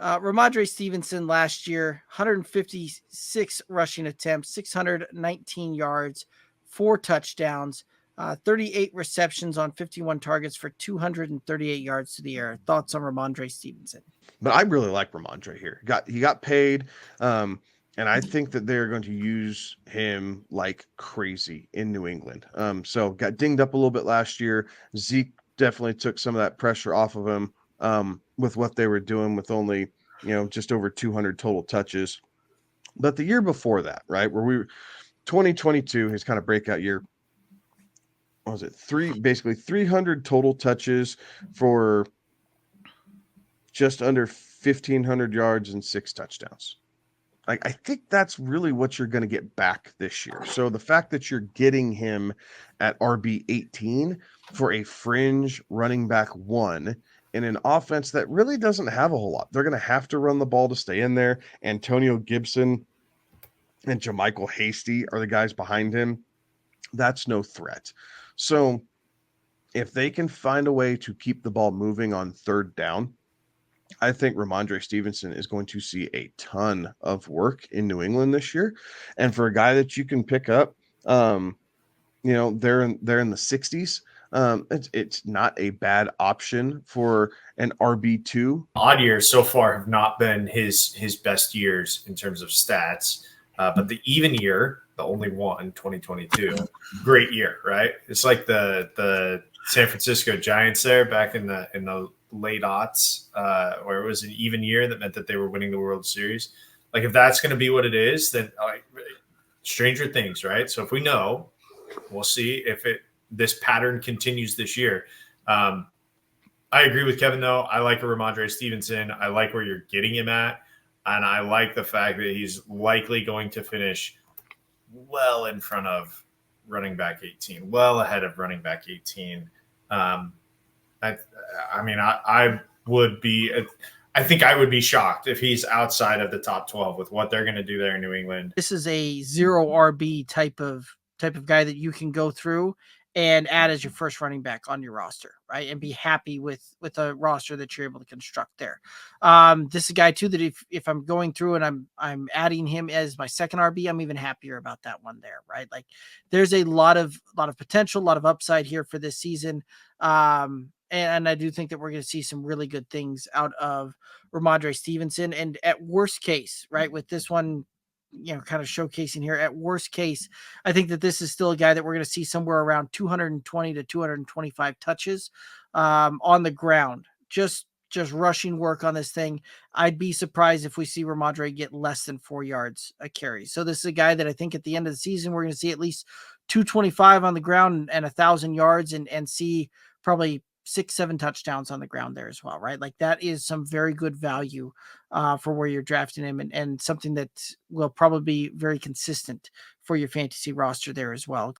Rhamondre Stevenson last year, 156 rushing attempts, 619 yards, 4 touchdowns, 38 receptions on 51 targets for 238 yards to the air. Thoughts on Rhamondre Stevenson? But I really like Rhamondre here. He got paid, and I think that they're going to use him like crazy in New England. So got dinged up a little bit last year. Zeke definitely took some of that pressure off of him with what they were doing with only just over 200 total touches. But the year before that, right, where we 2022, his kind of breakout year, what was it? Basically 300 total touches for just under 1,500 yards and 6 touchdowns. I think that's really what you're going to get back this year. So the fact that you're getting him at RB 18 for a fringe running back one in an offense that really doesn't have a whole lot. They're going to have to run the ball to stay in there. Antonio Gibson and Jermichael Hasty are the guys behind him. That's no threat. So if they can find a way to keep the ball moving on third down, I think Rhamondre Stevenson is going to see a ton of work in New England this year. And for a guy that you can pick up, they're in the 60s. It's not a bad option for an RB2. Odd years so far have not been his best years in terms of stats. But the even year, the only one, 2022, great year, right? It's like the San Francisco Giants there back in the late aughts, where it was an even year that meant that they were winning the World Series. Like if that's going to be what it is, then stranger things, right? So if we know, we'll see if this pattern continues this year. I agree with Kevin though. I like a Rhamondre Stevenson. I like where you're getting him at, and I like the fact that he's likely going to finish well in front of running back 18, well ahead of running back 18. I think I would be shocked if he's outside of the top 12 with what they're going to do there in New England. This is a zero RB type of guy that you can go through and add as your first running back on your roster, right? And be happy with a roster that you're able to construct there. This is a guy too that if I'm going through and I'm adding him as my second RB, I'm even happier about that one there, right? Like there's a lot of potential, a lot of upside here for this season. And I do think that we're going to see some really good things out of Rhamondre Stevenson. And at worst case, right, with this one, kind of showcasing here, at worst case, I think that this is still a guy that we're going to see somewhere around 220 to 225 touches on the ground. Just rushing work on this thing. I'd be surprised if we see Rhamondre get less than 4 yards a carry. So this is a guy that I think at the end of the season, we're going to see at least 225 on the ground and 1,000 yards and see probably 6-7 touchdowns on the ground there as well, right? Like that is some very good value for where you're drafting him and something that will probably be very consistent for your fantasy roster there as well.